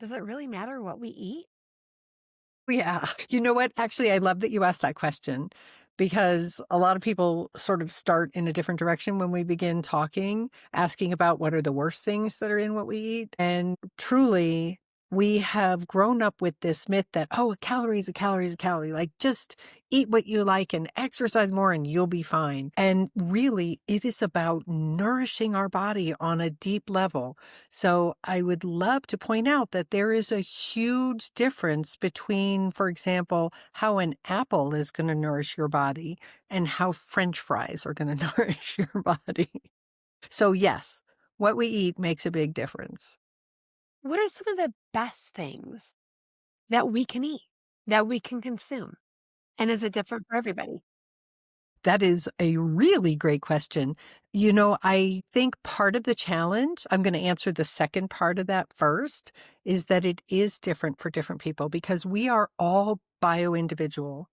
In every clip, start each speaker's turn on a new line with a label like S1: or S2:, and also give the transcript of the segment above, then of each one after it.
S1: Does it really matter what we eat?
S2: Yeah. You know what? Actually, I love that you asked that question because a lot of people sort of start in a different direction when we begin talking, asking about what are the worst things that are in what we eat. And truly, we have grown up with this myth that, oh, a calorie is a calorie is a calorie. Like just eat what you like and exercise more and you'll be fine. And really, it is about nourishing our body on a deep level. So I would love to point out that there is a huge difference between, for example, how an apple is going to nourish your body and how French fries are going to nourish your body. So yes, what we eat makes a big difference.
S1: What are some of the best things that we can eat, that we can consume? And is it different for everybody?
S2: That is a really great question. I think part of the challenge, I'm going to answer the second part of that first, is that it is different for different people because we are all bio-individual.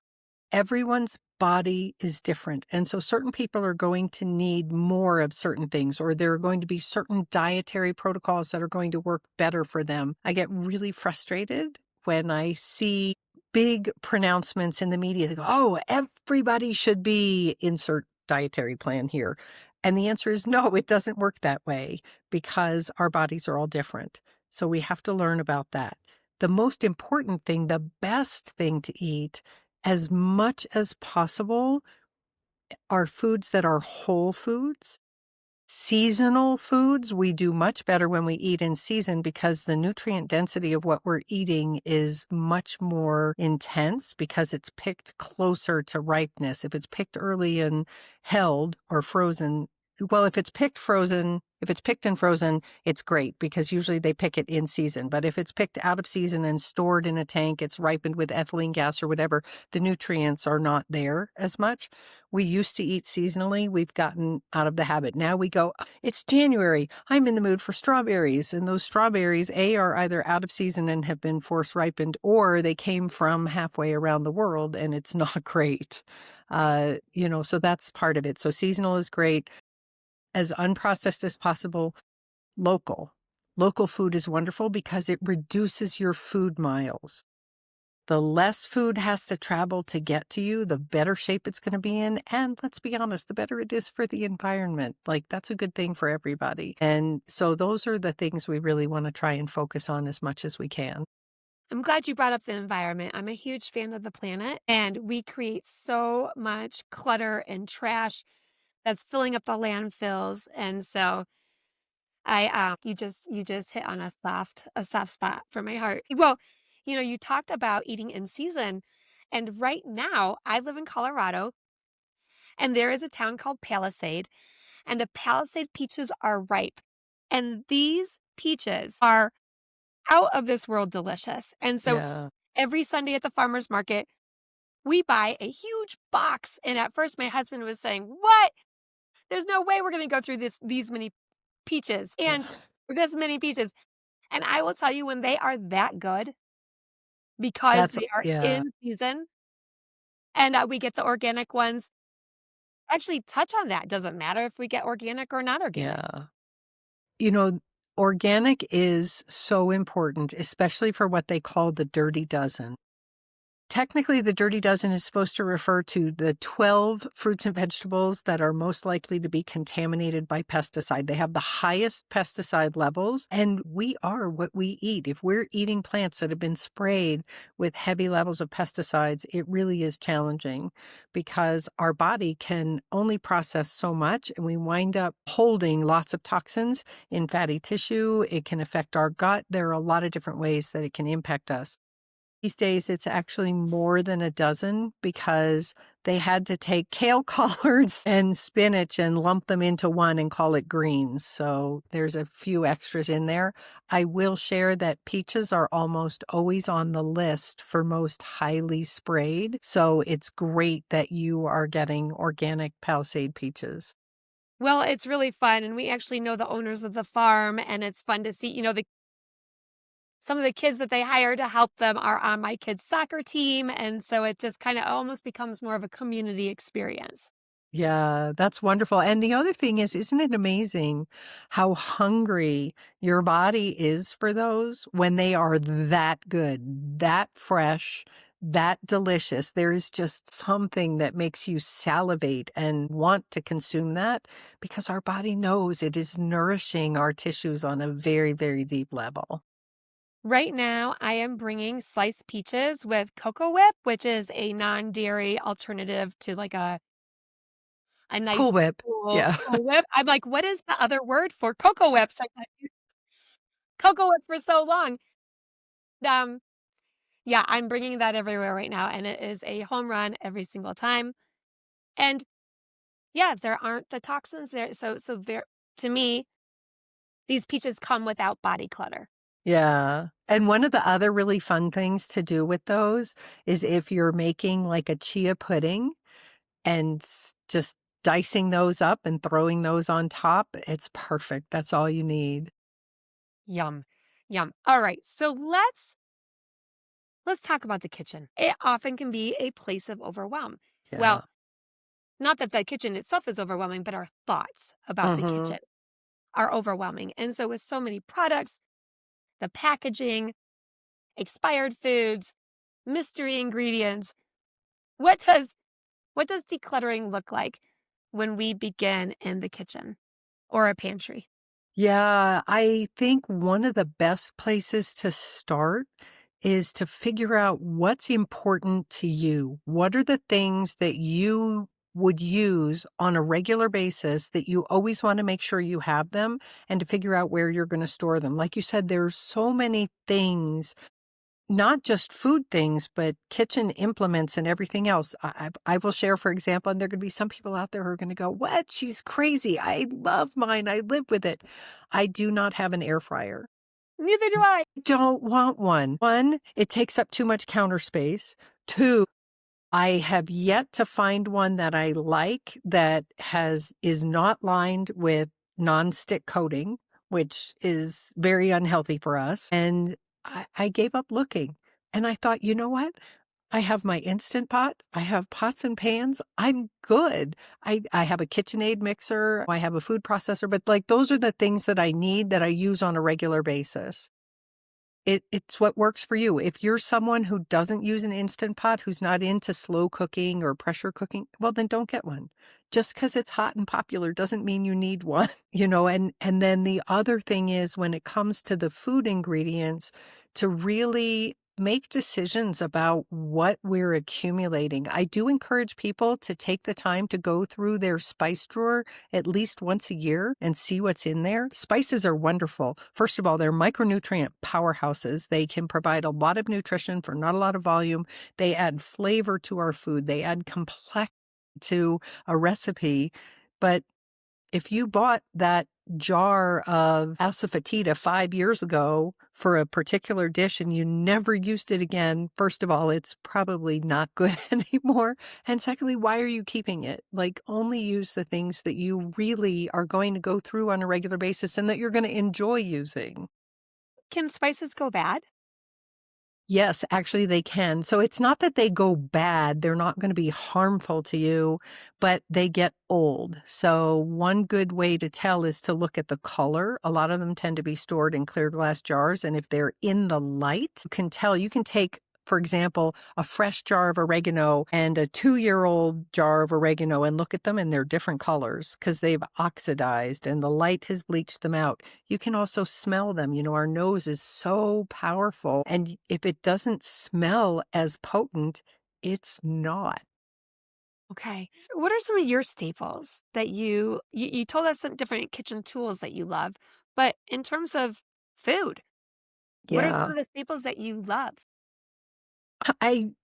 S2: Everyone's body is different. And so certain people are going to need more of certain things, or there are going to be certain dietary protocols that are going to work better for them. I get really frustrated when I see big pronouncements in the media. They go, oh, everybody should be insert dietary plan here. And the answer is no, it doesn't work that way because our bodies are all different. So we have to learn about that. The most important thing, the best thing to eat as much as possible are foods that are whole foods. Seasonal foods, we do much better when we eat in season because the nutrient density of what we're eating is much more intense because it's picked closer to ripeness. If it's picked early and held or frozen, well, if it's picked and frozen, it's great because usually they pick it in season. But if it's picked out of season and stored in a tank, it's ripened with ethylene gas or whatever, the nutrients are not there as much. We used to eat seasonally. We've gotten out of the habit. Now we go, it's January. I'm in the mood for strawberries. And those strawberries, are either out of season and have been force ripened, or they came from halfway around the world and it's not great. So that's part of it. So seasonal is great. As unprocessed as possible, local. Local food is wonderful because it reduces your food miles. The less food has to travel to get to you, the better shape it's going to be in. And let's be honest, the better it is for the environment. Like that's a good thing for everybody. And so those are the things we really want to try and focus on as much as we can.
S1: I'm glad you brought up the environment. I'm a huge fan of the planet, and we create so much clutter and trash that's filling up the landfills. And so you just hit on a soft spot for my heart. Well, you talked about eating in season, and right now I live in Colorado, and there is a town called Palisade, and the Palisade peaches are ripe. And these peaches are out of this world delicious. And so
S2: Yeah.
S1: every Sunday at the farmer's market, we buy a huge box. And at first my husband was saying, "What? There's no way we're going to go through these many peaches
S2: Yeah.
S1: and this many peaches." And I will tell you, when they are that good, because
S2: That's,
S1: they are
S2: yeah.
S1: in season and we get the organic ones, actually touch on that. Doesn't matter if we get organic or not organic.
S2: Yeah. You know, organic is so important, especially for what they call the dirty dozen. Technically, the dirty dozen is supposed to refer to the 12 fruits and vegetables that are most likely to be contaminated by pesticide. They have the highest pesticide levels, and we are what we eat. If we're eating plants that have been sprayed with heavy levels of pesticides, it really is challenging because our body can only process so much, and we wind up holding lots of toxins in fatty tissue. It can affect our gut. There are a lot of different ways that it can impact us. These days, it's actually more than a dozen because they had to take kale collards and spinach and lump them into one and call it greens. So there's a few extras in there. I will share that peaches are almost always on the list for most highly sprayed. So it's great that you are getting organic Palisade peaches.
S1: Well, it's really fun. And we actually know the owners of the farm, and it's fun to see, some of the kids that they hire to help them are on my kids' soccer team, and so it just kinda almost becomes more of a community experience.
S2: Yeah, that's wonderful. And the other thing is, isn't it amazing how hungry your body is for those when they are that good, that fresh, that delicious? There is just something that makes you salivate and want to consume that because our body knows it is nourishing our tissues on a very, very deep level.
S1: Right now, I am bringing sliced peaches with Cocoa Whip, which is a non-dairy alternative to like a
S2: Cool
S1: nice
S2: Whip. Yeah.
S1: Cool Whip. I'm like, "What is the other word for Cocoa Whip?" So I thought Cocoa Whip for so long. Um, yeah, I'm bringing that everywhere right now, and it is a home run every single time. And yeah, there aren't the toxins there. So there, to me, these peaches come without body clutter.
S2: Yeah. And one of the other really fun things to do with those is if you're making like a chia pudding and just dicing those up and throwing those on top, it's perfect. That's all you need.
S1: Yum. Yum. All right. So let's talk about the kitchen. It often can be a place of overwhelm.
S2: Yeah.
S1: Well, not that the kitchen itself is overwhelming, but our thoughts about the
S2: Mhm.
S1: kitchen are overwhelming. And so with so many products, the packaging, expired foods, mystery ingredients, what does what does decluttering look like when we begin in the kitchen or a pantry?
S2: Yeah, I think one of the best places to start is to figure out what's important to you. What are the things that you would use on a regular basis that you always want to make sure you have them and to figure out where you're going to store them. Like you said, there's so many things, not just food things, but kitchen implements and everything else. I will share, for example, and there are going to be some people out there who are going to go, "What? She's crazy. I love mine. I live with it." I do not have an air fryer.
S1: Neither do I.
S2: Don't want one. One, it takes up too much counter space. Two, I have yet to find one that I like that is not lined with nonstick coating, which is very unhealthy for us. And I gave up looking. And I thought, you know what? I have my Instant Pot. I have pots and pans. I'm good. I have a KitchenAid mixer. I have a food processor, but like those are the things that I need that I use on a regular basis. It's what works for you. If you're someone who doesn't use an Instant Pot, who's not into slow cooking or pressure cooking, well, then don't get one. Just because it's hot and popular doesn't mean you need one, and then the other thing is when it comes to the food ingredients, to really make decisions about what we're accumulating. I do encourage people to take the time to go through their spice drawer at least once a year and see what's in there. Spices are wonderful. First of all, they're micronutrient powerhouses. They can provide a lot of nutrition for not a lot of volume. They add flavor to our food. They add complexity to a recipe. But if you bought that jar of asafoetida 5 years ago for a particular dish and you never used it again, first of all, it's probably not good anymore. And secondly, why are you keeping it? Like, only use the things that you really are going to go through on a regular basis and that you're going to enjoy using.
S1: Can spices go bad?
S2: Yes, actually they can. So it's not that they go bad, they're not gonna be harmful to you, but they get old. So one good way to tell is to look at the color. A lot of them tend to be stored in clear glass jars, and if they're in the light, you can tell. You can take, for example, a fresh jar of oregano and a 2-year-old jar of oregano and look at them, and they're different colors because 'cause they've oxidized and the light has bleached them out. You can also smell them. Our nose is so powerful. And if it doesn't smell as potent, it's not.
S1: Okay. What are some of your staples that you told us some different kitchen tools that you love, but in terms of food, what are some
S2: Yeah.
S1: of the staples that you love?
S2: And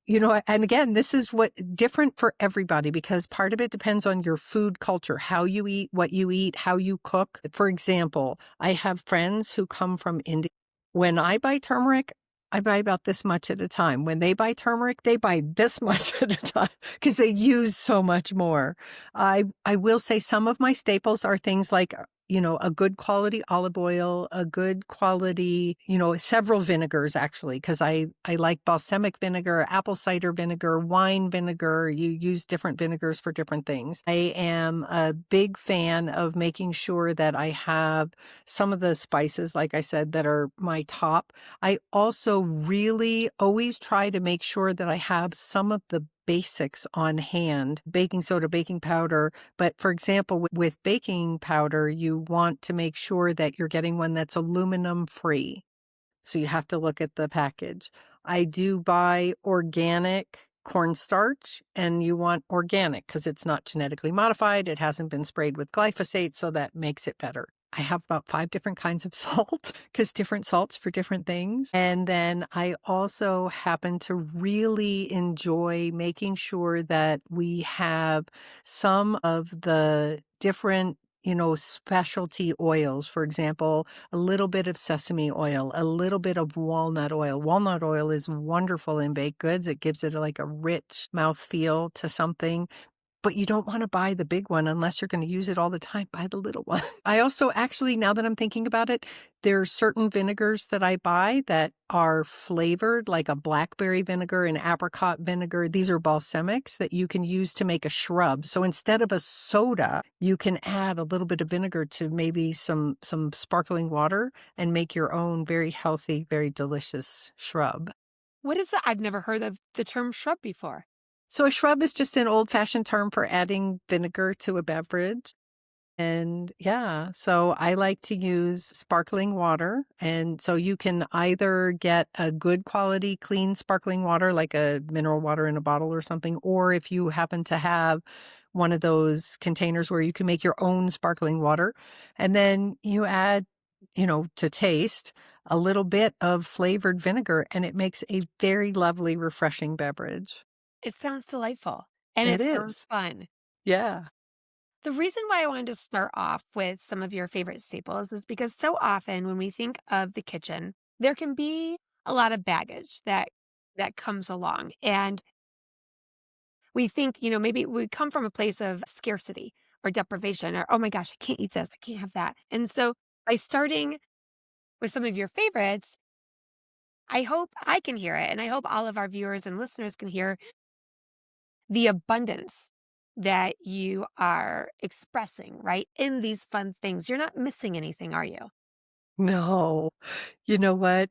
S2: again, this is what different for everybody because part of it depends on your food culture, how you eat, what you eat, how you cook. For example, I have friends who come from India. When I buy turmeric, I buy about this much at a time. When they buy turmeric, they buy this much at a time because they use so much more. I will say some of my staples are things like a good quality olive oil, a good quality, several vinegars actually, because I like balsamic vinegar, apple cider vinegar, wine vinegar. You use different vinegars for different things. I am a big fan of making sure that I have some of the spices, like I said, that are my top. I also really always try to make sure that I have some of the basics on hand: baking soda, baking powder. But for example, with baking powder, you want to make sure that you're getting one that's aluminum free. So you have to look at the package. I do buy organic cornstarch, and you want organic because it's not genetically modified. It hasn't been sprayed with glyphosate, so that makes it better. I have about 5 different kinds of salt because different salts for different things. And then I also happen to really enjoy making sure that we have some of the different, specialty oils. For example, a little bit of sesame oil, a little bit of walnut oil. Walnut oil is wonderful in baked goods. It gives it like a rich mouthfeel to something. But you don't want to buy the big one unless you're going to use it all the time. Buy the little one. I also actually, now that I'm thinking about it, there are certain vinegars that I buy that are flavored, like a blackberry vinegar and apricot vinegar. These are balsamics that you can use to make a shrub. So instead of a soda, you can add a little bit of vinegar to maybe some sparkling water and make your own very healthy, very delicious shrub.
S1: What is that? I've never heard of the term shrub before.
S2: So a shrub is just an old-fashioned term for adding vinegar to a beverage. And yeah, so I like to use sparkling water. And so you can either get a good quality, clean sparkling water, like a mineral water in a bottle or something, or if you happen to have one of those containers where you can make your own sparkling water, and then you add, to taste, a little bit of flavored vinegar, and it makes a very lovely, refreshing beverage.
S1: It sounds delightful and
S2: It
S1: it sounds
S2: is.
S1: fun.
S2: Yeah.
S1: The reason why I wanted to start off with some of your favorite staples is because so often when we think of the kitchen, there can be a lot of baggage that comes along. And we think, maybe we come from a place of scarcity or deprivation or, oh my gosh, I can't eat this, I can't have that. And so by starting with some of your favorites, I hope I can hear it. And I hope all of our viewers and listeners can hear the abundance that you are expressing, right? In these fun things. You're not missing anything, are you?
S2: No. You know what?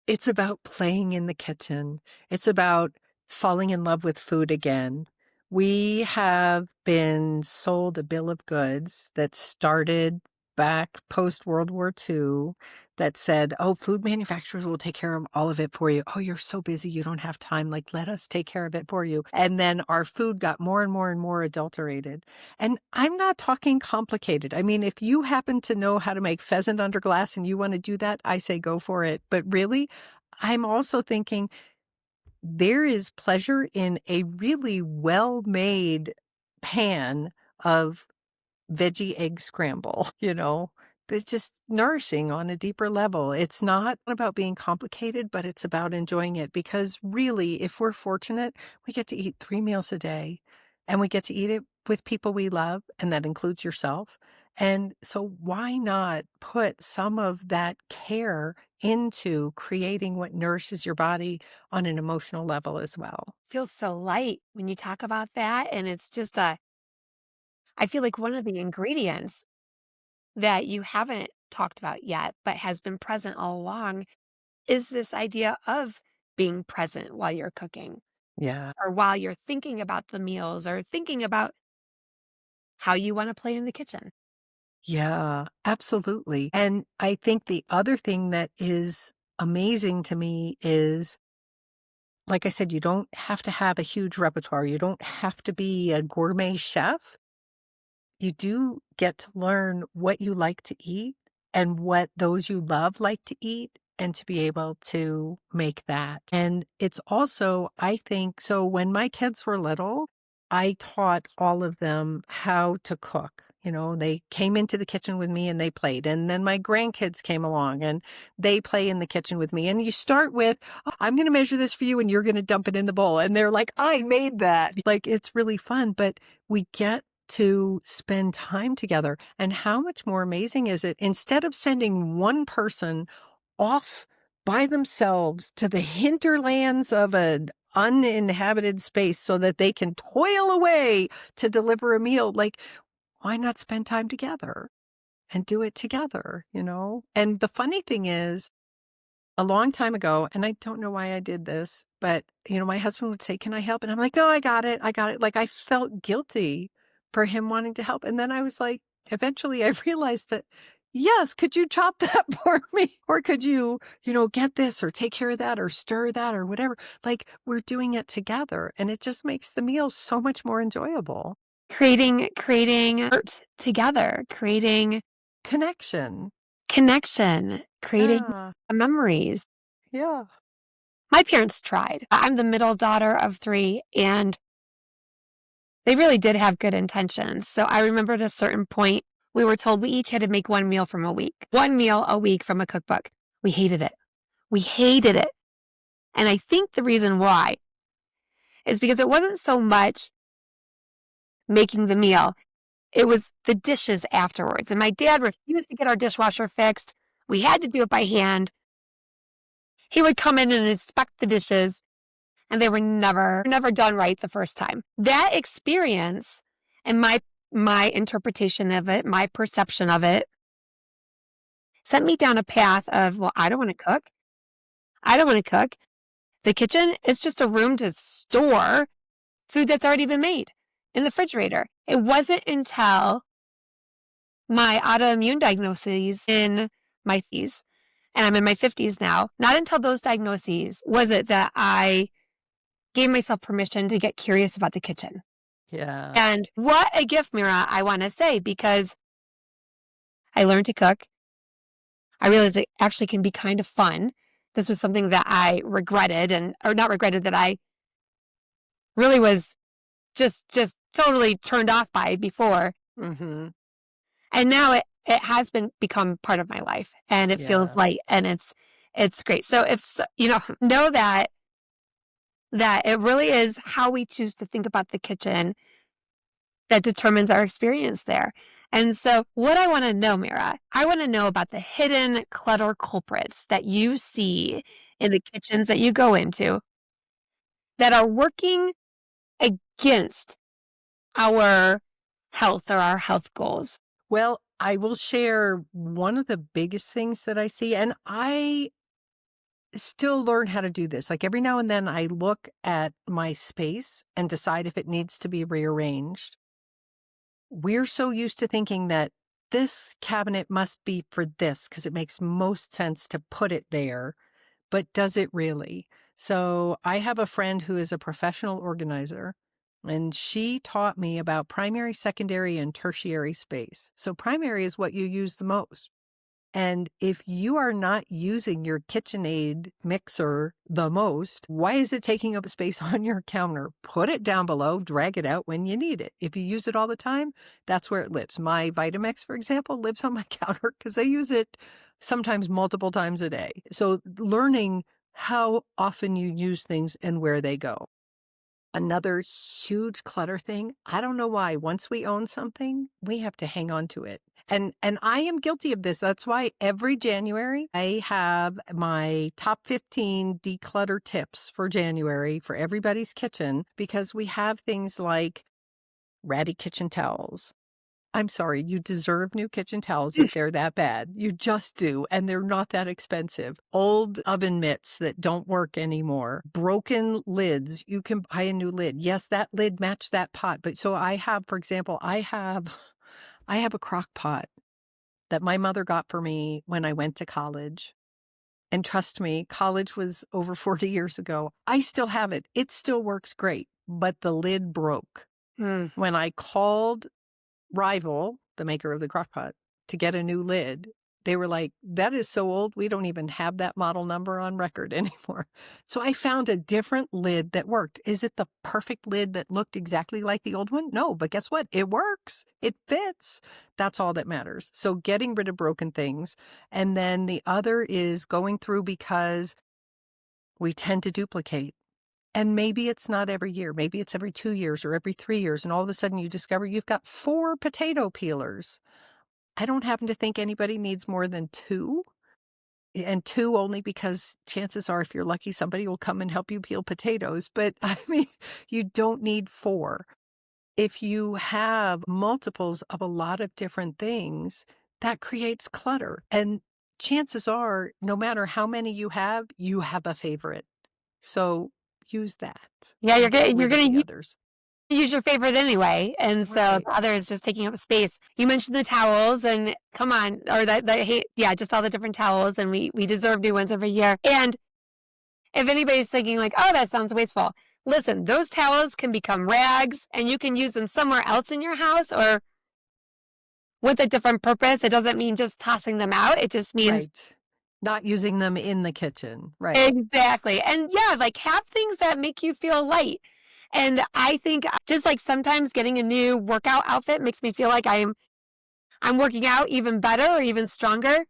S2: It's about playing in the kitchen. It's about falling in love with food again. We have been sold a bill of goods that started back post World War II that said, oh, food manufacturers will take care of all of it for you. Oh, you're so busy, you don't have time. Like, let us take care of it for you. And then our food got more and more and more adulterated. And I'm not talking complicated. I mean, if you happen to know how to make pheasant under glass and you want to do that, I say go for it. But really, I'm also thinking there is pleasure in a really well-made pan of veggie egg scramble, It's just nourishing on a deeper level. It's not about being complicated, but it's about enjoying it because really, if we're fortunate, we get to eat 3 meals a day and we get to eat it with people we love, and that includes yourself. And so why not put some of that care into creating what nourishes your body on an emotional level as well?
S1: Feels so light when you talk about that. And it's just I feel like one of the ingredients that you haven't talked about yet, but has been present all along is this idea of being present while you're cooking
S2: Yeah.
S1: or while you're thinking about the meals or thinking about how you want to play in the kitchen.
S2: Yeah, absolutely. And I think the other thing that is amazing to me is, like I said, you don't have to have a huge repertoire. You don't have to be a gourmet chef. You do get to learn what you like to eat and what those you love like to eat, and to be able to make that. And it's also, I think, so when my kids were little, I taught all of them how to cook. They came into the kitchen with me and they played. And then my grandkids came along and they play in the kitchen with me. And you start with, "Oh, I'm going to measure this for you and you're going to dump it in the bowl." And they're like, "I made that." Like, it's really fun, but we get to spend time together. And how much more amazing is it, instead of sending one person off by themselves to the hinterlands of an uninhabited space so that they can toil away to deliver a meal, like, why not spend time together and do it together, you know? And the funny thing is, a long time ago, and I don't know why I did this, but, you know, my husband would say, "Can I help?" And I'm like, "No, I got it. I got it." Like, I felt guilty for him wanting to help. And then I was like, eventually I realized that, yes, could you chop that for me? Or could you know, get this or take care of that or stir that or whatever? Like, we're doing it together, and it just makes the meal so much more enjoyable.
S1: Creating art together, creating
S2: Connection.
S1: connection, creating
S2: Yeah.
S1: memories.
S2: Yeah.
S1: My parents tried. I'm the middle daughter of 3, and they really did have good intentions. So I remember at a certain point, we were told we each had to make 1 meal from a week. 1 meal a week from a cookbook. We hated it. We hated it. And I think the reason why is because it wasn't so much making the meal, it was the dishes afterwards. And my dad refused to get our dishwasher fixed. We had to do it by hand. He would come in and inspect the dishes, and they were never done right the first time. That experience and my interpretation of it, my perception of it, sent me down a path of, well, I don't want to cook. I don't want to cook. The kitchen is just a room to store food that's already been made in the refrigerator. It wasn't until my autoimmune diagnoses in my 30s, and I'm in my 50s now, not until those diagnoses was it that I gave myself permission to get curious about the kitchen.
S2: Yeah.
S1: And what a gift, Mira, I want to say, because I learned to cook. I realized it actually can be kind of fun. This was something that I regretted or not regretted, that I really was just totally turned off by before.
S2: Mhm.
S1: And now it has become part of my life, and it feels
S2: Yeah.
S1: light, and it's great. So know that it really is how we choose to think about the kitchen that determines our experience there. And so, what I want to know, Mira, I want to know about the hidden clutter culprits that you see in the kitchens that you go into that are working against our health or our health goals.
S2: Well, I will share one of the biggest things that I see, and I still learn how to do this. Like, every now and then I look at my space and decide if it needs to be rearranged. We're so used to thinking that this cabinet must be for this because it makes most sense to put it there, but does it really? So I have a friend who is a professional organizer, and she taught me about primary, secondary, and tertiary space. So primary is what you use the most. And if you are not using your KitchenAid mixer the most, why is it taking up space on your counter? Put it down below, drag it out when you need it. If you use it all the time, that's where it lives. My Vitamix, for example, lives on my counter because I use it sometimes multiple times a day. So learning how often you use things and where they go. Another huge clutter thing, I don't know why, once we own something, we have to hang on to it. And I am guilty of this. That's why every January I have my top 15 declutter tips for January for everybody's kitchen, because we have things like ratty kitchen towels. I'm sorry, you deserve new kitchen towels if they're that bad. You just do, and they're not that expensive. Old oven mitts that don't work anymore. Broken lids. You can buy a new lid. Yes, that lid matched that pot. But so I have, for example, I have a crock pot that my mother got for me when I went to college. And trust me, college was over 40 years ago. I still have it. It still works great, but the lid broke.
S1: Mm.
S2: When I called Rival, the maker of the crockpot, to get a new lid, they were like, "That is so old, we don't even have that model number on record anymore." So I found a different lid that worked. Is it the perfect lid that looked exactly like the old one? No, but guess what? It works. It fits. That's all that matters. So getting rid of broken things. And then the other is going through, because we tend to duplicate. And maybe it's not every year. Maybe it's every 2 years or every 3 years, and all of a sudden you discover you've got 4 potato peelers. I don't happen to think anybody needs more than 2, and 2 only because chances are, if you're lucky, somebody will come and help you peel potatoes, but, I mean, you don't need 4. If you have multiples of a lot of different things, that creates clutter, and chances are, no matter how many you have a favorite. So, use that
S1: Yeah,
S2: and get
S1: you're
S2: rid of
S1: gonna
S2: the others.
S1: use your favorite anyway, and so
S2: Right.
S1: the other is just taking up space. You mentioned the towels, and come on, or yeah, just all the different towels, and we deserve new ones every year. And if anybody's thinking like, "Oh, that sounds wasteful," listen, those towels can become rags, and you can use them somewhere else in your house or with a different purpose. It doesn't mean just tossing them out. It just means
S2: Right. Not using them in the kitchen. Right.
S1: exactly. And yeah, like have things that make you feel light. And I think just like sometimes getting a new workout outfit makes me feel like I'm working out even better or even stronger.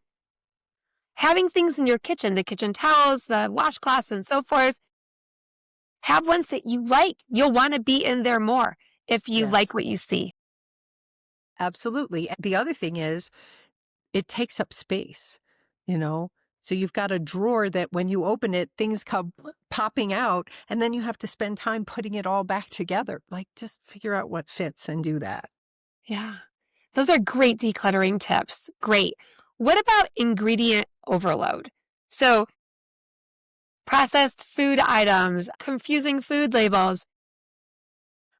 S1: Having things in your kitchen, the kitchen towels, the washcloths, and so forth, have ones that you like. You'll want to be in there more if you like
S2: Yes.
S1: what you see.
S2: Absolutely. And the other thing is it takes up space, you know? So you've got a drawer that when you open it, things come popping out, and then you have to spend time putting it all back together. Like, just figure out what fits and do that.
S1: Yeah. Those are great decluttering tips. Great. What about ingredient overload? So, processed food items, confusing food labels.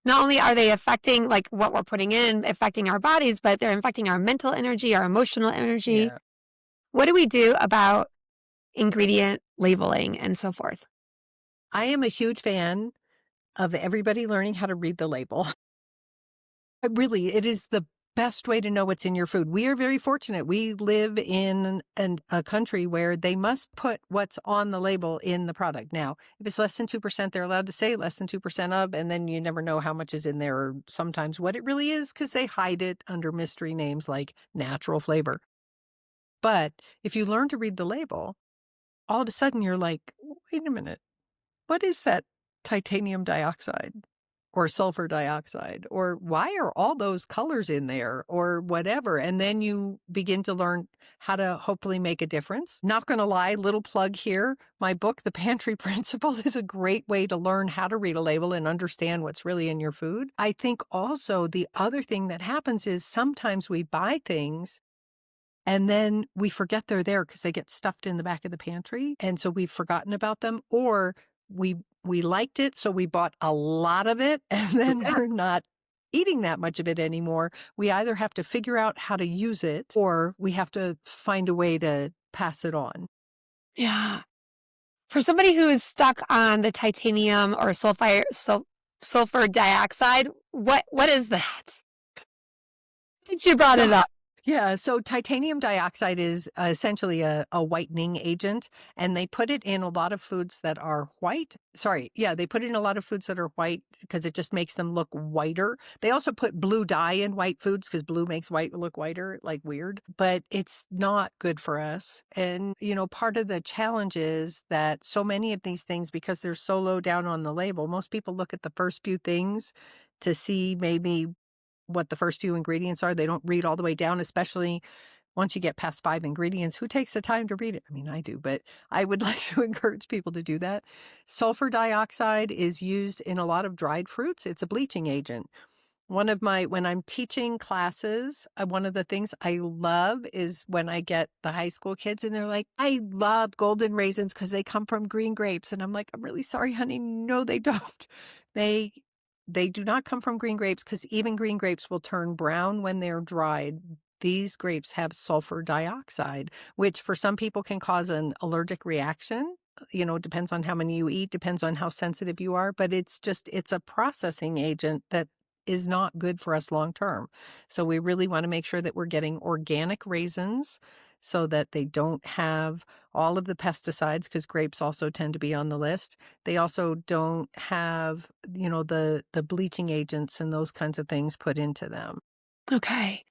S1: Not only are they affecting like what we're putting in, affecting our bodies, but they're affecting our mental energy, our emotional energy.
S2: Yeah.
S1: What do we do about ingredient labeling and so forth?
S2: I am a huge fan of everybody learning how to read the label. Really, it is the best way to know what's in your food. We are very fortunate. We live in a country where they must put what's on the label in the product. Now, if it's less than 2%, they're allowed to say less than 2% of, and then you never know how much is in there or sometimes what it really is because they hide it under mystery names like natural flavor. But if you learn to read the label, all of a sudden you're like, wait a minute, what is that titanium dioxide? Or sulfur dioxide, or why are all those colors in there, or whatever. And then you begin to learn how to hopefully make a difference. Not going to lie, little plug here. My book, The Pantry Principle, is a great way to learn how to read a label and understand what's really in your food. I think also the other thing that happens is sometimes we buy things and then we forget they're there because they get stuffed in the back of the pantry, and so we've forgotten about them, or we liked it, so we bought a lot of it, and then
S1: Yeah.
S2: we're not eating that much of it anymore. We either have to figure out how to use it, or we have to find a way to pass it on.
S1: Yeah. For somebody who is stuck on the titanium or sulfur dioxide, what is that? Since you brought
S2: So
S1: it up.
S2: yeah, so titanium dioxide is essentially a whitening agent, and they put it in a lot of foods that are white. Sorry, yeah, they put it in a lot of foods that are white because it just makes them look whiter. They also put blue dye in white foods because blue makes white look whiter, like weird, but it's not good for us. And, part of the challenge is that so many of these things, because they're so low down on the label, most people look at the first few things to see maybe what the first few ingredients are. They don't read all the way down, especially once you get past 5 ingredients. Who takes the time to read it? I mean, I do, but I would like to encourage people to do that. Sulfur dioxide is used in a lot of dried fruits. It's a bleaching agent. When I'm teaching classes, one of the things I love is when I get the high school kids and they're like, I love golden raisins because they come from green grapes. And I'm like, I'm really sorry, honey. No, they don't. They, they do not come from green grapes because even green grapes will turn brown when they're dried. These grapes have sulfur dioxide, which for some people can cause an allergic reaction. It depends on how many you eat, depends on how sensitive you are, but it's a processing agent that is not good for us long term. So we really want to make sure that we're getting organic raisins so that they don't have all of the pesticides, because grapes also tend to be on the list. They also don't have, the bleaching agents and those kinds of things put into them.
S1: Okay.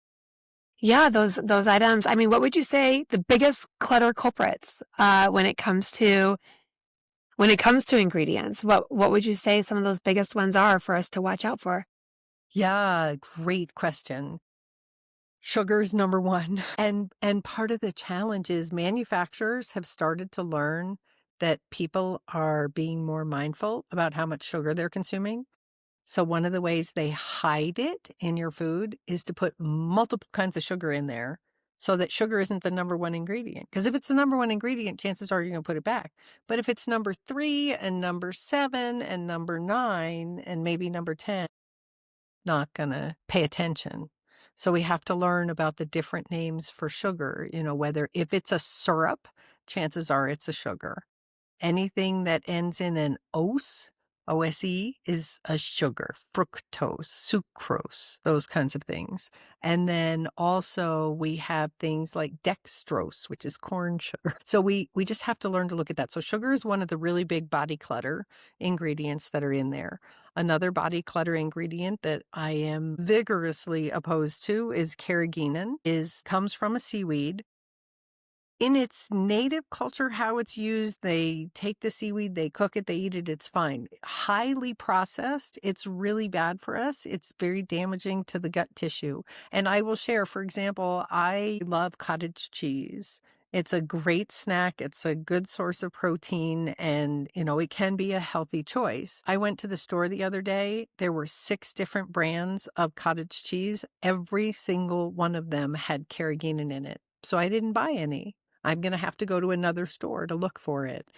S1: Yeah, those items. I mean, what would you say the biggest clutter culprits when it comes to When it comes to ingredients, what would you say some of those biggest ones are for us to watch out for?
S2: Yeah, great question. Sugar's number one. And part of the challenge is manufacturers have started to learn that people are being more mindful about how much sugar they're consuming. So one of the ways they hide it in your food is to put multiple kinds of sugar in there so that sugar isn't the number one ingredient. Because if it's the number one ingredient, chances are you're going to put it back. But if it's number 3 and number 7 and number 9 and maybe number 10, not going to pay attention. So we have to learn about the different names for sugar, whether if it's a syrup, chances are it's a sugar. Anything that ends in an ose, OSE, is a sugar, fructose, sucrose, those kinds of things. And then also we have things like dextrose, which is corn sugar. So we just have to learn to look at that. So sugar is one of the really big body clutter ingredients that are in there. Another body clutter ingredient that I am vigorously opposed to is carrageenan, comes from a seaweed. In its native culture, how it's used, they take the seaweed, they cook it, they eat it, it's fine. Highly processed, it's really bad for us. It's very damaging to the gut tissue. And I will share, for example, I love cottage cheese. It's a great snack. It's a good source of protein and, it can be a healthy choice. I went to the store the other day. There were 6 different brands of cottage cheese. Every single one of them had carrageenan in it. So I didn't buy any. I'm going to have to go to another store to look for it.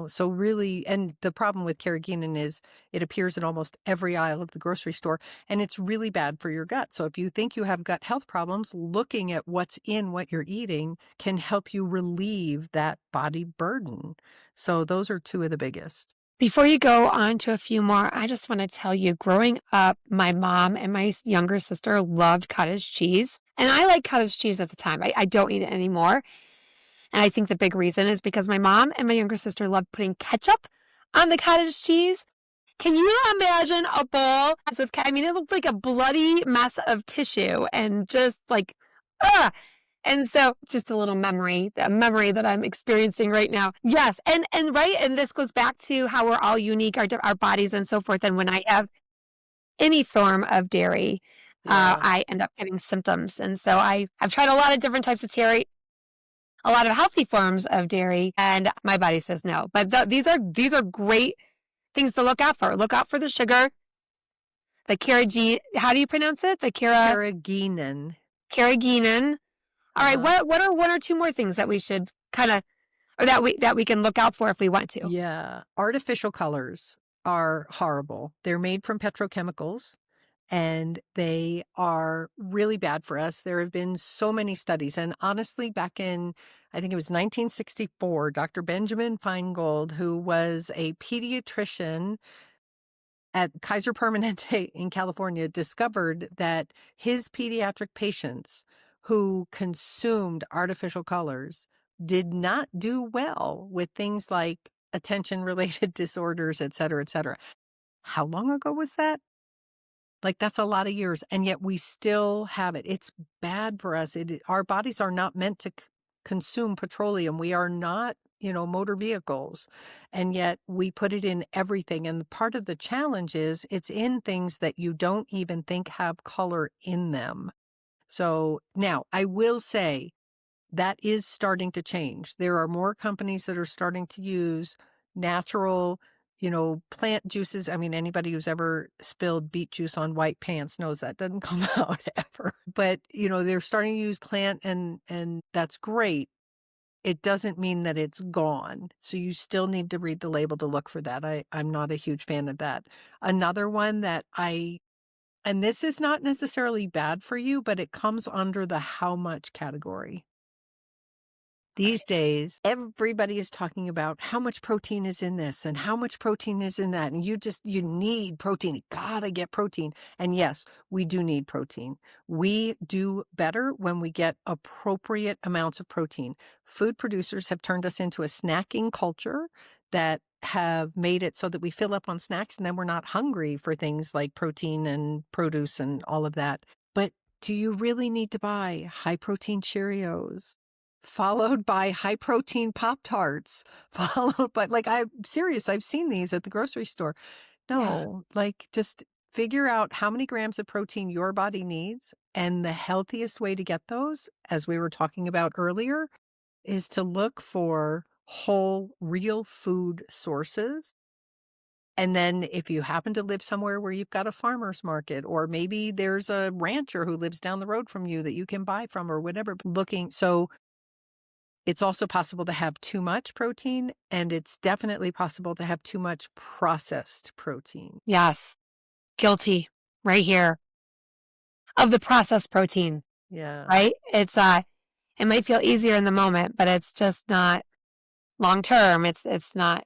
S2: So really, and the problem with carrageenan is it appears in almost every aisle of the grocery store, and it's really bad for your gut. So if you think you have gut health problems, looking at what's in what you're eating can help you relieve that body burden. So those are 2 of the biggest.
S1: Before you go on to a few more, I just want to tell you, growing up, my mom and my younger sister loved cottage cheese. And I liked cottage cheese at the time. I don't eat it anymore. And I think the big reason is because my mom and my younger sister loved putting ketchup on the cottage cheese. Can you imagine a bowl with, I mean, it looked like a bloody mess of tissue and just like, ah. And so just a little memory, a memory that I'm experiencing right now. Yes. And right. And this goes back to how we're all unique, our bodies and so forth. And when I have any form of dairy,
S2: Yeah.
S1: I end up getting symptoms. And so I've tried a lot of different types of dairy, a lot of healthy forms of dairy, and my body says no. But these are great things to look out for. Look out for the sugar, the carrageenan. How do you pronounce it? The
S2: Carrageenan.
S1: carrageenan. All right.
S2: Uh-huh.
S1: What are 1 or 2 more things that we should kind of, or that we can look out for if we want to?
S2: Yeah. Artificial colors are horrible. They're made from petrochemicals and they are really bad for us. There have been so many studies. And honestly, back in, I think it was 1964, Dr. Benjamin Feingold, who was a pediatrician at Kaiser Permanente in California, discovered that his pediatric patients who consumed artificial colors did not do well with things like attention related disorders, et cetera, et cetera. How long ago was that? Like, that's a lot of years, and yet we still have it. It's bad for us. Our bodies are not meant to consume petroleum. We are not, motor vehicles, and yet we put it in everything. And part of the challenge is it's in things that you don't even think have color in them. So now I will say that is starting to change. There are more companies that are starting to use natural, plant juices. I mean, anybody who's ever spilled beet juice on white pants knows that doesn't come out ever. But, they're starting to use plant and that's great. It doesn't mean that it's gone. So you still need to read the label to look for that. I'm not a huge fan of that. Another one that and this is not necessarily bad for you, but it comes under the how much category. These days, everybody is talking about how much protein is in this and how much protein is in that. And you need protein. You gotta get protein. And yes, we do need protein. We do better when we get appropriate amounts of protein. Food producers have turned us into a snacking culture that have made it so that we fill up on snacks and then we're not hungry for things like protein and produce and all of that. But do you really need to buy high protein Cheerios? followed by high protein Pop Tarts, followed by like, I'm serious, I've seen these at the grocery store.
S1: Yeah.
S2: No, like, just figure out how many grams of protein your body needs, and the healthiest way to get those, as we were talking about earlier, is to look for whole, real food sources. And then if you happen to live somewhere where you've got a farmer's market, or maybe there's a rancher who lives down the road from you that you can buy from or whatever, looking. So it's also possible to have too much protein, and it's definitely possible to have too much processed protein.
S1: Yes. Guilty. Right here. Of the processed protein,
S2: Yeah.
S1: right? It might feel easier in the moment, but it's just not long term. It's not.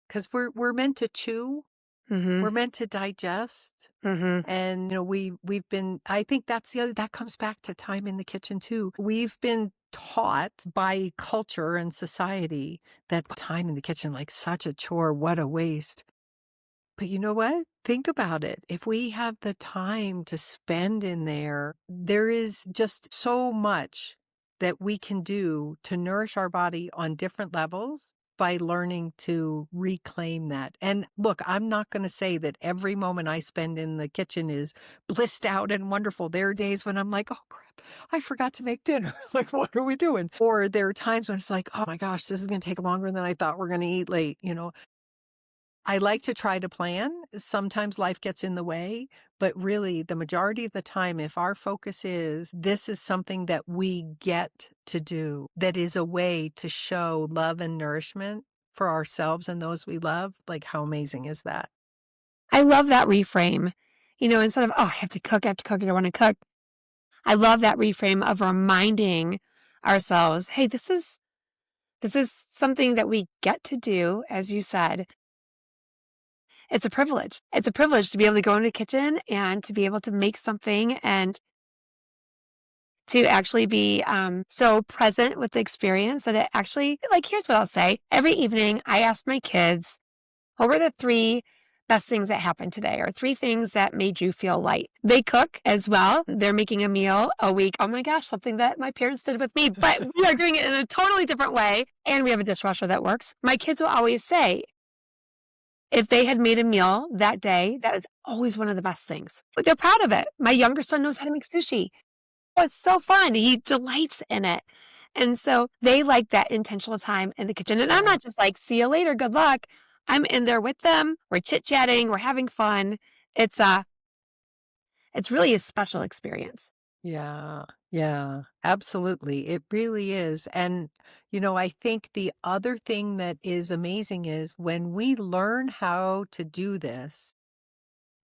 S2: Because we're meant to chew,
S1: Mhm.
S2: we're meant to digest.
S1: Mhm.
S2: And, we've been, I think that's the other, that comes back to time in the kitchen too. We've been taught by culture and society that time in the kitchen, like such a chore, what a waste. But you know what? Think about it. If we have the time to spend in there, there is just so much that we can do to nourish our body on different levels by learning to reclaim that. And look, I'm not going to say that every moment I spend in the kitchen is blissed out and wonderful. There are days when I'm like, oh crap, I forgot to make dinner. Like, what are we doing? Or there are times when it's like, oh my gosh, this is going to take longer than I thought we're going to eat late. I like to try to plan. Sometimes life gets in the way, but really the majority of the time, if our focus is this is something that we get to do, that is a way to show love and nourishment for ourselves and those we love, like how amazing is that?
S1: I love that reframe. Instead of, "Oh, I have to cook, I don't wanna cook." I love that reframe of reminding ourselves, "Hey, this is something that we get to do," as you said. It's a privilege. It's a privilege to be able to go in the kitchen and to be able to make something and to actually be, so present with the experience that it actually like, here's what I'll say. Every evening, I ask my kids, "What were the 3 best things that happened today, or 3 things that made you feel light?" They cook as well. They're making a meal a week. Oh my gosh, something that my parents did with me, but we are doing it in a totally different way, and we have a dishwasher that works. My kids will always say, if they had made a meal that day, that is always one of the best things. But they're proud of it. My younger son knows how to make sushi. Oh, it's so fun. He delights in it. And so they like that intentional time in the kitchen. And I'm
S2: Yeah.
S1: not just like, see you later, good luck. I'm in there with them. We're chit-chatting, we're having fun. It's it's really a special experience.
S2: Yeah. Yeah. Absolutely. It really is. And, I think the other thing that is amazing is when we learn how to do this,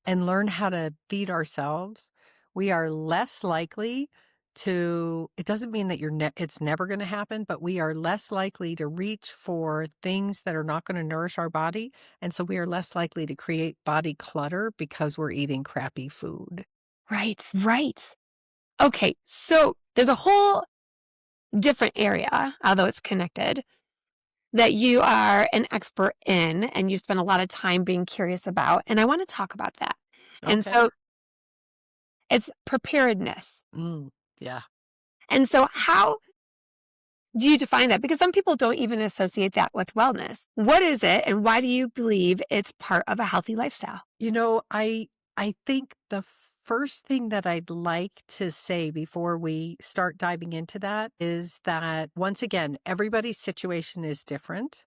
S2: and learn how to feed ourselves, we are less likely to it doesn't mean that it's never going to happen, but we are less likely to reach for things that are not going to nourish our body. And so we are less likely to create body clutter because we're eating crappy food.
S1: Right, right. Okay, so there's a whole different area, although it's connected, that you are an expert in and you spend a lot of time being curious about. And I want to talk about that. And
S2: Okay.
S1: so it's preparedness.
S2: Mm, yeah.
S1: And so, how do you define that? Because some people don't even associate that with wellness. What is it, and why do you believe it's part of a healthy lifestyle?
S2: I think the first thing that I'd like to say before we start diving into that is that once again, everybody's situation is different.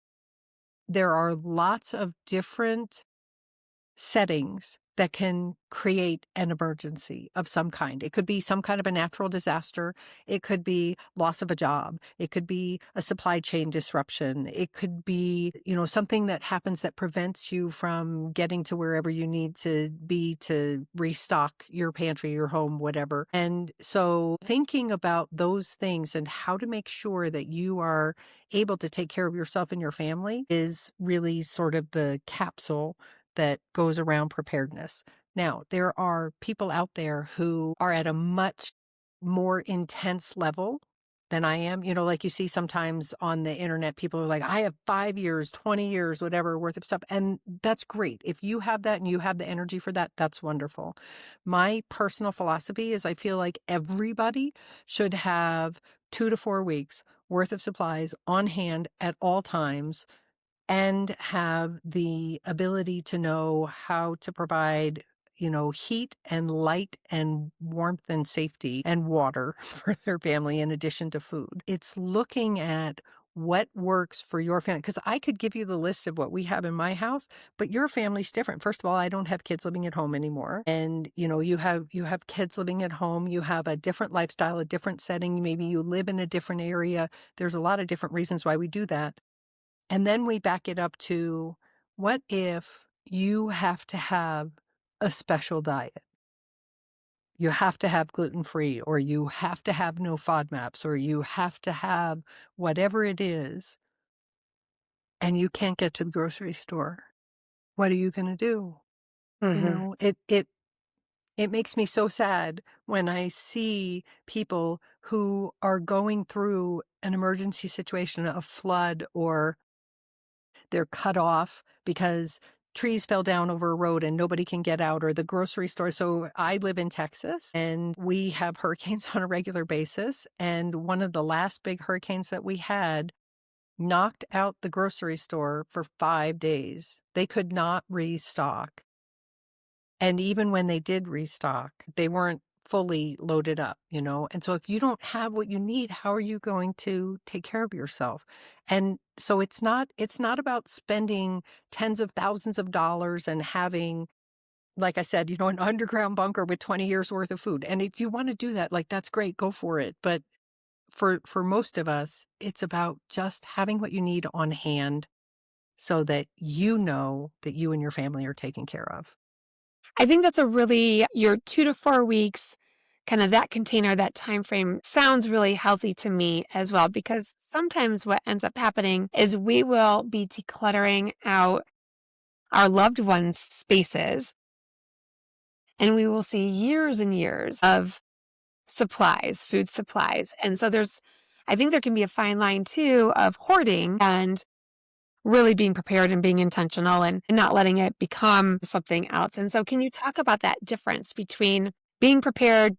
S2: There are lots of different settings that can create an emergency of some kind. It could be some kind of a natural disaster. It could be loss of a job. It could be a supply chain disruption. It could be, something that happens that prevents you from getting to wherever you need to be to restock your pantry, your home, whatever. And so thinking about those things and how to make sure that you are able to take care of yourself and your family is really sort of the capsule that goes around preparedness. Now, there are people out there who are at a much more intense level than I am. Like you see sometimes on the internet, people are like, I have 5 years, 20 years, whatever worth of stuff. And that's great. If you have that and you have the energy for that, that's wonderful. My personal philosophy is I feel like everybody should have 2 to 4 weeks worth of supplies on hand at all times and have the ability to know how to provide, heat and light and warmth and safety and water for their family in addition to food. It's looking at what works for your family. Because I could give you the list of what we have in my house, but your family's different. First of all, I don't have kids living at home anymore. And you have kids living at home, you have a different lifestyle, a different setting, maybe you live in a different area. There's a lot of different reasons why we do that. And then we back it up to, what if you have to have a special diet? You have to have gluten-free, or you have to have no FODMAPs, or you have to have whatever it is, and you can't get to the grocery store. What are you gonna do?
S1: Mhm.
S2: It makes me so sad when I see people who are going through an emergency situation, a flood, or they're cut off because trees fell down over a road and nobody can get out, or the grocery store. So I live in Texas and we have hurricanes on a regular basis. And one of the last big hurricanes that we had knocked out the grocery store for 5 days. They could not restock. And even when they did restock, they weren't fully loaded up. And so if you don't have what you need, how are you going to take care of yourself? And so it's not about spending tens of thousands of dollars and having, like I said, an underground bunker with 20 years worth of food. And if you want to do that, like, that's great, go for it. But for most of us, it's about just having what you need on hand so that you know that you and your family are taken care of.
S1: I think that's a really your 2 to 4 weeks, kinda that container, that time frame sounds really healthy to me as well, because sometimes what ends up happening is we will be decluttering out our loved ones' spaces, and we will see years and years of supplies, food supplies, and so I think there can be a fine line too of hoarding and really being prepared and being intentional and not letting it become something else. And so can you talk about that difference between being prepared,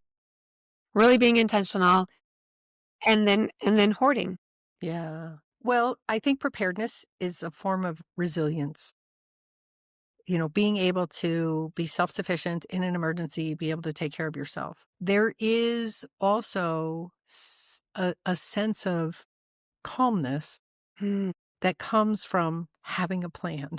S1: really being intentional, and then hoarding?
S2: Yeah. Well, I think preparedness is a form of resilience. Being able to be self-sufficient in an emergency, be able to take care of yourself. There is also a sense of calmness
S1: Mm,
S2: that comes from having a plan.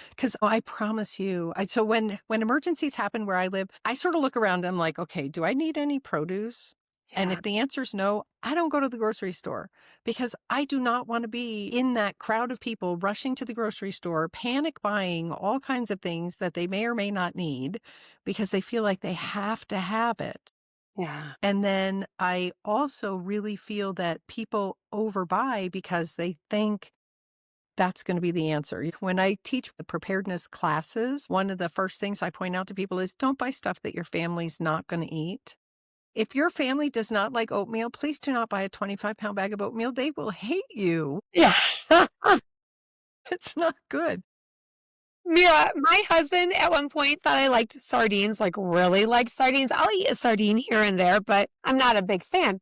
S2: Because I promise you, so when emergencies happen where I live, I sort of look around and I'm like, okay, do I need any produce? And
S1: yeah.
S2: if the answer is no, I don't go to the grocery store because I do not want to be in that crowd of people rushing to the grocery store, panic buying all kinds of things that they may or may not need because they feel like they have to have it.
S1: Yeah.
S2: And then I also really feel that people overbuy because they think that's gonna be the answer. When I teach the preparedness classes, one of the first things I point out to people is, don't buy stuff that your family's not gonna eat. If your family does not like oatmeal, please do not buy a 25-pound bag of oatmeal. They will hate you.
S1: Yeah.
S2: It's not good.
S1: Mira, my husband at one point thought I liked sardines, like really liked sardines. I'll eat a sardine here and there, but I'm not a big fan.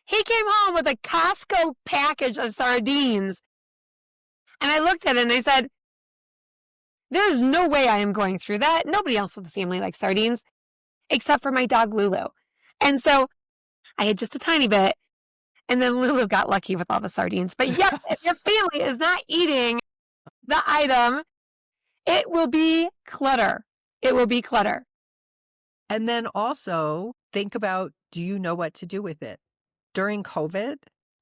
S1: He came home with a Costco package of sardines, and I looked at it and I said, there's no way I am going through that. Nobody else in the family likes sardines except for my dog Lulu. And so I had just a tiny bit, and then Lulu got lucky with all the sardines. But yep, if your family is not eating the item, it will be clutter. It will be clutter.
S2: And then also think about, do you know what to do with it? During COVID,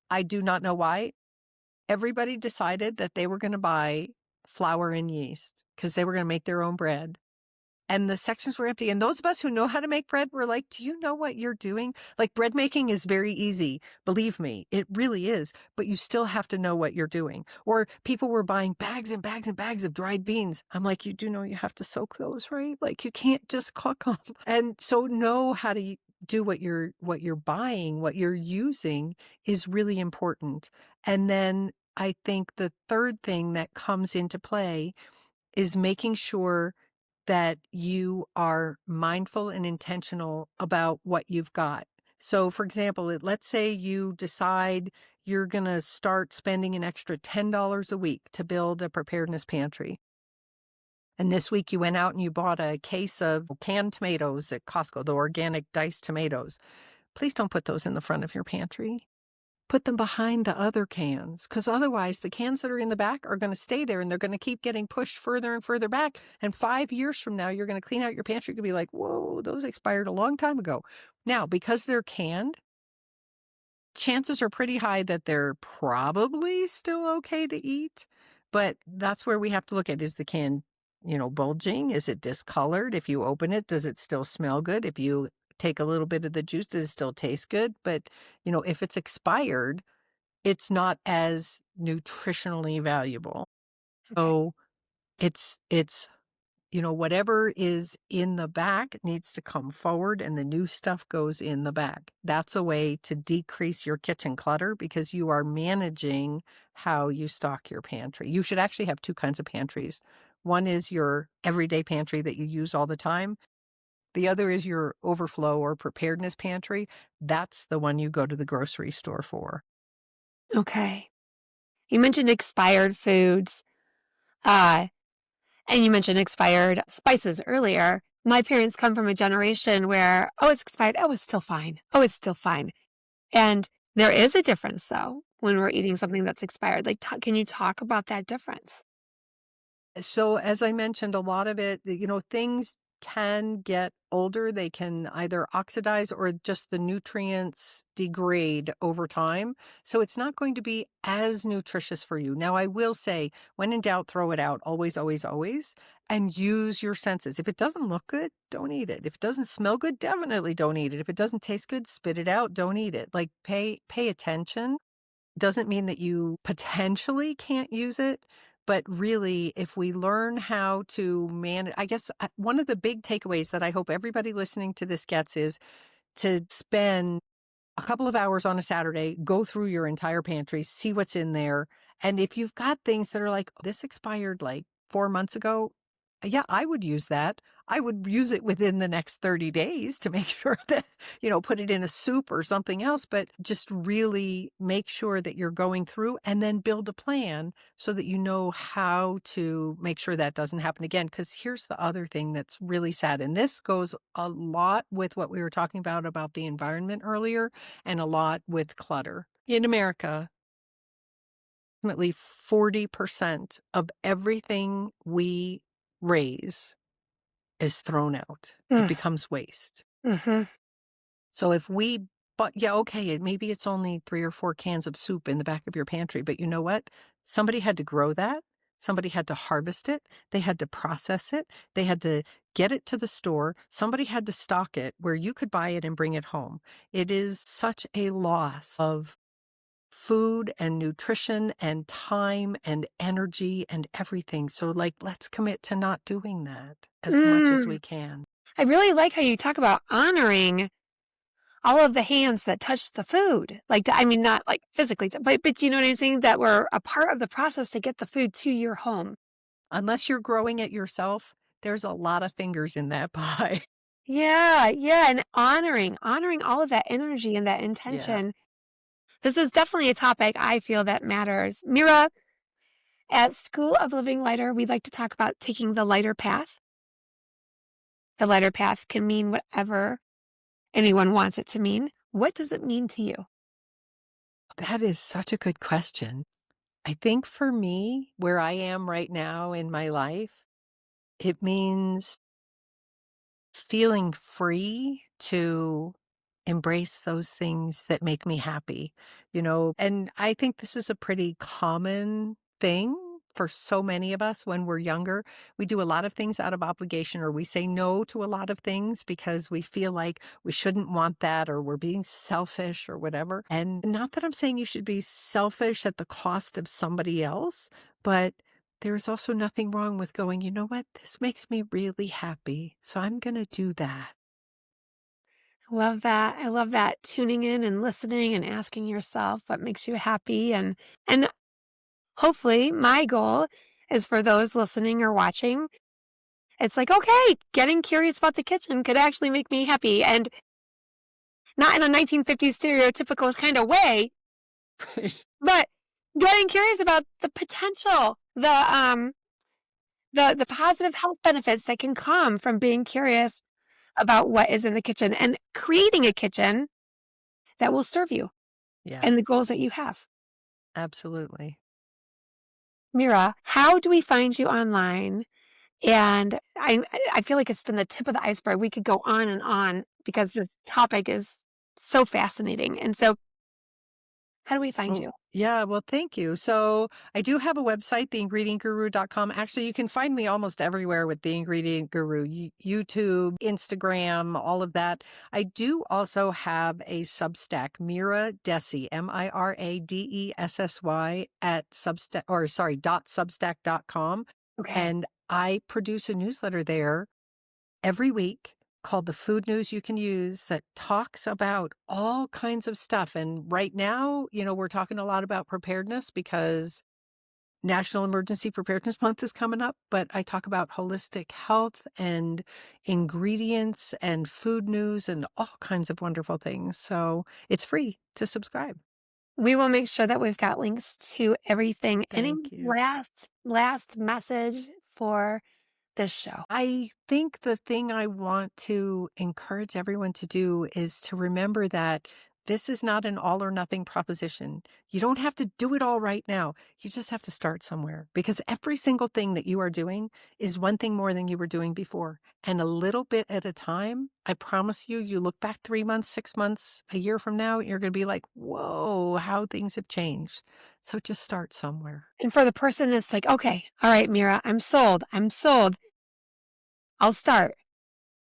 S2: I do not know why, everybody decided that they were gonna buy flour and yeast because they were gonna make their own bread. And the sections were empty. And those of us who know how to make bread were like, do you know what you're doing? Like, bread making is very easy. Believe me, it really is. But you still have to know what you're doing. Or people were buying bags and bags and bags of dried beans. I'm like, you do know you have to soak those, right? Like, you can't just cook them. And so know how to do what you're buying, what you're using is really important. And then I think the third thing that comes into play is making sure that you are mindful and intentional about what you've got. So, for example, let's say you decide you're going to start spending an extra $10 a week to build a preparedness pantry. And this week you went out and you bought a case of canned tomatoes at Costco, the organic diced tomatoes. Please don't put those in the front of your pantry. Put them behind the other cans, because otherwise the cans that are in the back are going to stay there and they're going to keep getting pushed further and further back. And 5 years from now, you're going to clean out your pantry. You're going to be like, whoa, those expired a long time ago. Now, because they're canned, chances are pretty high that they're probably still okay to eat. But that's where we have to look at, is the can, bulging? Is it discolored? If you open it, does it still smell good? If you take a little bit of the juice, does it still taste good? But, if it's expired, it's not as nutritionally valuable.
S1: Okay.
S2: So it's whatever is in the back needs to come forward and the new stuff goes in the back. That's a way to decrease your kitchen clutter because you are managing how you stock your pantry. You should actually have two kinds of pantries. One is your everyday pantry that you use all the time. The other is your overflow or preparedness pantry. That's the one you go to the grocery store for.
S1: Okay. You mentioned expired foods, uh, and you mentioned expired spices earlier. My parents come from a generation where, oh, it's expired. Oh, it's still fine. Oh, it's still fine. And there is a difference, though, when we're eating something that's expired. Like, can you talk about that difference?
S2: So, as I mentioned, a lot of it, things can get older. They can either oxidize or just the nutrients degrade over time. So, it's not going to be as nutritious for you. Now, I will say, when in doubt, throw it out. Always, always, always. And use your senses. If it doesn't look good, don't eat it. If it doesn't smell good, definitely don't eat it. If it doesn't taste good, spit it out. Don't eat it. Like, pay attention. Doesn't mean that you potentially can't use it, but really, if we learn how to manage, I guess one of the big takeaways that I hope everybody listening to this gets is to spend a couple of hours on a Saturday, go through your entire pantry, see what's in there. And if you've got things that are like, this expired like 4 months ago, yeah, I would use that. I would use it within the next 30 days to make sure that, put it in a soup or something else, but just really make sure that you're going through and then build a plan so that you know how to make sure that doesn't happen again. Because here's the other thing that's really sad. And this goes a lot with what we were talking about the environment earlier and a lot with clutter. In America, approximately 40% of everything we raise is thrown out. It
S1: Mm,
S2: becomes waste.
S1: mhm.
S2: So if we but yeah, okay, maybe it's only 3 or 4 cans of soup in the back of your pantry, but you know what? Somebody had to grow that. Somebody had to harvest it. They had to process it. They had to get it to the store. Somebody had to stock it where you could buy it and bring it home. It is such a loss of food and nutrition and time and energy and everything. So, like, let's commit to not doing that as much as we
S1: Mm.
S2: can.
S1: I really like how you talk about honoring all of the hands that touched the food. Like, I mean, not like physically, but you know what I'm saying? That were a part of the process to get the food to your home.
S2: Unless you're growing it yourself, there's a lot of fingers in that pie.
S1: Yeah, yeah, and honoring all of that energy and that
S2: Yeah.
S1: intention. This is definitely a topic I feel that matters. Mira, at School of Living Lighter, we like to talk about taking the lighter path. The lighter path can mean whatever anyone wants it to mean. What does it mean to you?
S2: That is such a good question. I think for me, where I am right now in my life, it means feeling free to embrace those things that make me happy, and I think this is a pretty common thing for so many of us when we're younger. We do a lot of things out of obligation, or we say no to a lot of things because we feel like we shouldn't want that, or we're being selfish or whatever. And not that I'm saying you should be selfish at the cost of somebody else, but there's also nothing wrong with going, you know what? This makes me really happy. So I'm going to do that.
S1: I love that. I love that tuning in and listening and asking yourself what makes you happy and hopefully my goal is for those listening or watching. It's like, okay, getting curious about the kitchen could actually make me happy and not in a 1950s stereotypical kind of way,
S2: Right.
S1: but getting curious about the potential, the positive health benefits that can come from being curious about what is in the kitchen and creating a kitchen that will serve you
S2: Yeah,
S1: and the goals that you have.
S2: absolutely.
S1: Mira, how do we find you online? And I feel like it's been the tip of the iceberg. We could go on and on because this topic is so fascinating. And so, how do we find
S2: Well,
S1: you?
S2: yeah, well, thank you. So I do have a website, theingredientguru.com. Actually, you can find me almost everywhere with The Ingredient Guru, YouTube, Instagram, all of that. I do also have a Substack, Mira Dessy, Miradessy at Substack, or sorry, .substack.com.
S1: Okay.
S2: And I produce a newsletter there every week called The Food News You Can Use that talks about all kinds of stuff. And right now, we're talking a lot about preparedness because National Emergency Preparedness Month is coming up, but I talk about holistic health and ingredients and food news and all kinds of wonderful things. So it's free to subscribe.
S1: We will make sure that we've got links to everything. Any
S2: Thank you.
S1: last message for this show?
S2: I think the thing I want to encourage everyone to do is to remember that this is not an all or nothing proposition. You don't have to do it all right now. You just have to start somewhere because every single thing that you are doing is one thing more than you were doing before. And a little bit at a time, I promise you, you look back 3 months, 6 months, a year from now, you're going to be like, whoa, how things have changed. So just start somewhere.
S1: And for the person that's like, okay, all right, Mira, I'm sold. I'm sold. I'll start.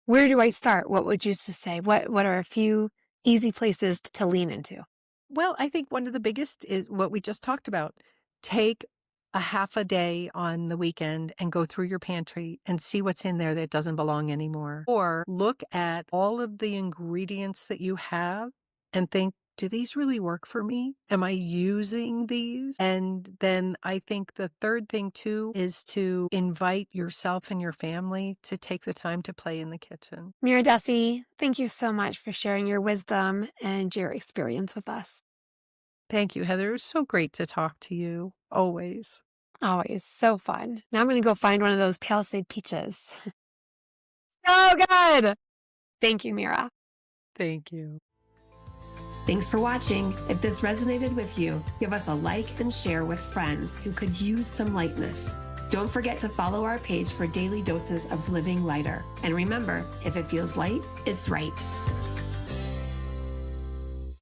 S1: Where do I start? What would you say? What are a few easy places to lean into?
S2: Well, I think one of the biggest is what we just talked about. Take a half a day on the weekend and go through your pantry and see what's in there that doesn't belong anymore. Or look at all of the ingredients that you have and think, do these really work for me? Am I using these? And then I think the third thing too is to invite yourself and your family to take the time to play in the kitchen.
S1: Mira Dessy, thank you so much for sharing your wisdom and your experience with us.
S2: Thank you, Heather. It was so great to talk to you. Always.
S1: Always so fun. Now I'm going to go find one of those Palisade peaches. So good. Thank you, Mira.
S2: Thank you.
S1: Thanks for watching. If this resonated with you, give us a like and share with friends who could use some lightness. Don't forget to follow our page for daily doses of living lighter. And remember, if it feels light, it's right.